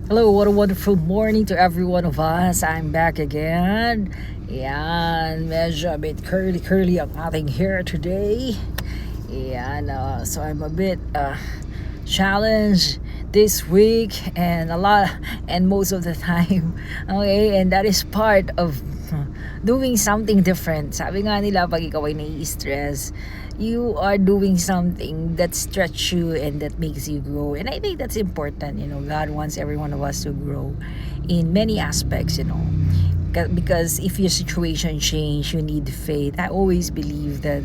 Hello, what a wonderful morning to every one of us. I'm back again. Yan, medyo a bit curly ang ating hair today. Yan, so I'm a bit challenged this week and most of the time. Okay, and that is part of doing something different. Sabi nga nila, pag ikaw ay nai-stress, you are doing something that stretch you and that makes you grow. And I think that's important. God wants every one of us to grow in many aspects. Because if your situation change, you need faith. I always believe that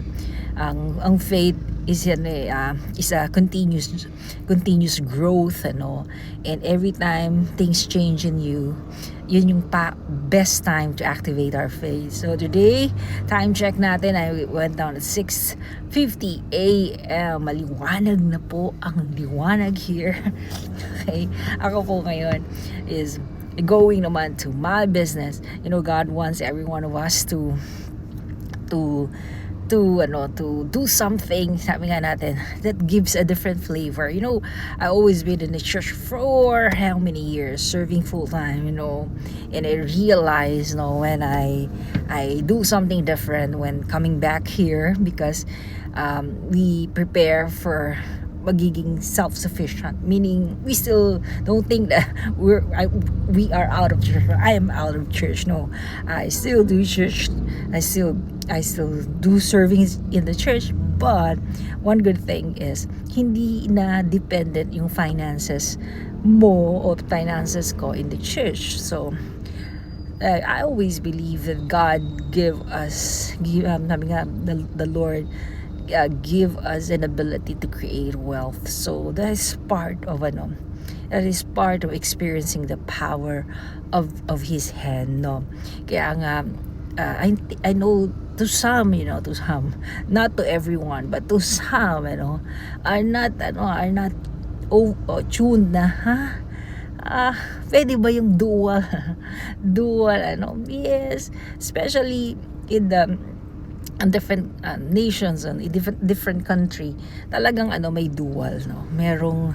ang faith is a continuous growth, and every time things change in you, yun yung best time to activate our faith. So today, time check natin, I went down at 6:50 a.m. Maliwanag na po ang liwanag here. Okay, ako po ngayon is going naman to my business. God wants every one of us to to do something, sabi nga natin, that gives a different flavor. I always been in the church for how many years, serving full time, and I realize, when I do something different when coming back here, because we prepare for magiging self-sufficient, meaning we still don't think that we are out of church. I am out of church. No, I still do church. I still do servings in the church, but one good thing is hindi na dependent yung finances mo o finances ko in the church. So I always believe that God sabi nga, the Lord give us an ability to create wealth. So that is part of experiencing the power of His hand, no. Kaya nga, I know to some, not to everyone, but to some, are not tuned na, pwede ba yung dual yes, especially in the different nations and different country, talagang may dual, no. Merong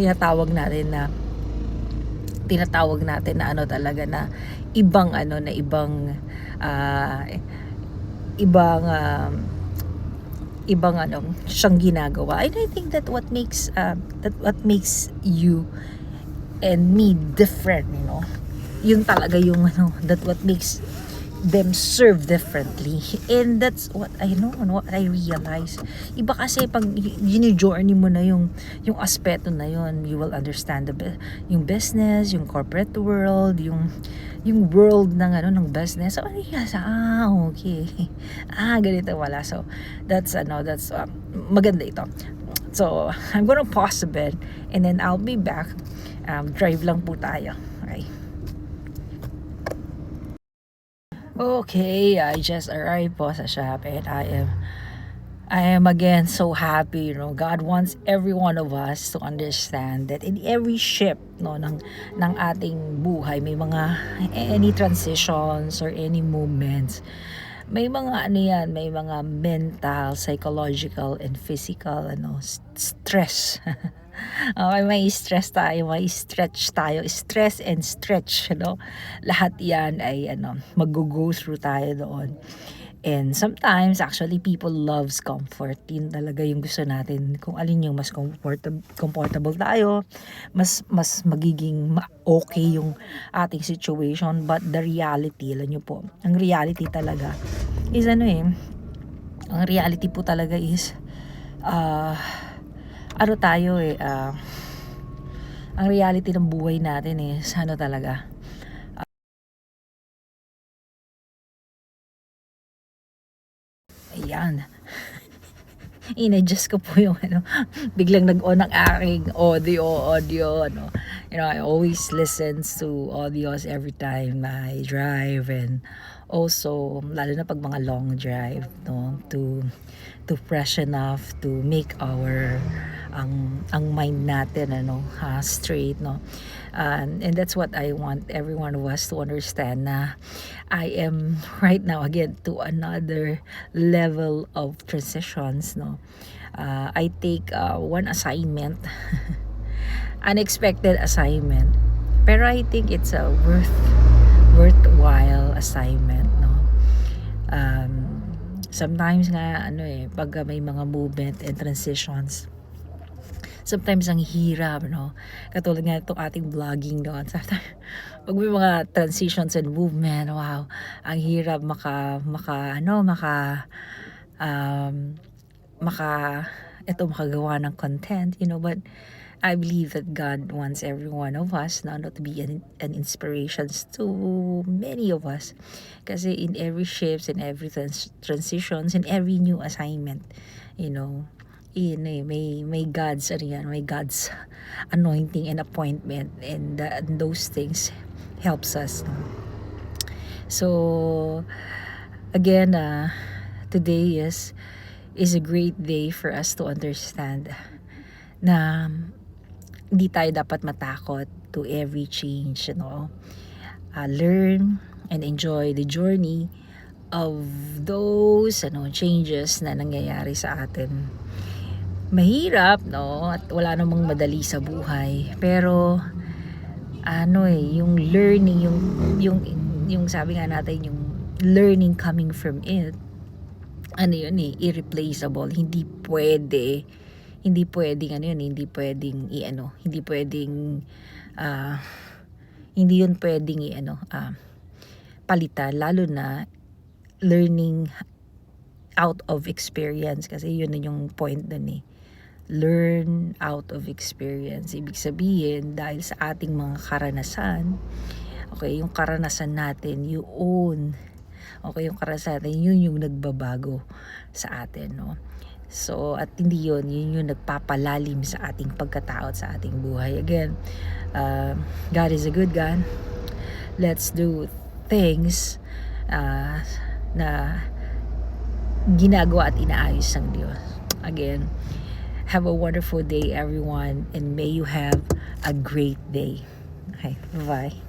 tinatawag natin na talaga na ibang siyang ginagawa. And I think that what makes you and me different, yun talaga yung that what makes them serve differently. And that's what I know and what I realize. Iba kasi pag journey mo na yung aspeto na yun, you will understand yung business, yung corporate world, yung world ng business. So okay. Ganito wala. So that's maganda ito. So I'm gonna pause a bit and then I'll be back. Drive lang po tayo. Okay, I just arrived po sa shop and I am again so happy. God wants every one of us to understand that in every ship, ng ating buhay, may mga any transitions or any movements. May mga may mga mental, psychological and physical stress. Okay, may stress tayo, may stretch tayo, stress and stretch, lahat yan ay mag-go through tayo doon. And sometimes actually people loves comfort. Yun talaga yung gusto natin, kung alin yung mas comfortable tayo, mas magiging okay yung ating situation. But the reality, alam nyo po, ang reality talaga is ang reality po talaga is ang reality ng buhay natin is talaga. Ayan. In-adjust ko po yung biglang nag-on ang aking audio, I always listen to audios every time I drive, and also lalo na pag mga long drive, to freshen enough to make ang mind natin straight, and that's what I want every one of us to understand, na I am right now again to another level of transitions, I take one assignment, unexpected assignment, pero I think it's a worthwhile assignment, no? Sometimes nga pag may mga movement and transitions, sometimes ang hirap, no? Katulad nga itong ating vlogging doon. Pag may mga transitions and movement, wow, ang hirap makagawa ng content, but I believe that God wants every one of us now to be an inspiration to many of us. Kasi in every shifts, in every transitions, in every new assignment, may God's may God's anointing and appointment, and those things helps us. No? So again, today is a great day for us to understand na hindi tayo dapat matakot to every change, learn and enjoy the journey of those changes na nangyayari sa atin. Mahirap, no? At wala namang madali sa buhay, pero yung learning, yung sabi nga natin, yung learning coming from it, irreplaceable. Hindi pwedeng hindi yun pwedeng palitan, lalo na learning out of experience, kasi yun yung point dun learn out of experience. Ibig sabihin, dahil sa ating mga karanasan, yung karanasan natin, yung karanasan natin, yun yung nagbabago sa atin, no? So, at hindi yun yung nagpapalalim sa ating pagkatao at sa ating buhay. Again, God is a good God. Let's do things na ginagawa at inaayos ng Diyos. Again, have a wonderful day, everyone, and may you have a great day. Okay, bye-bye.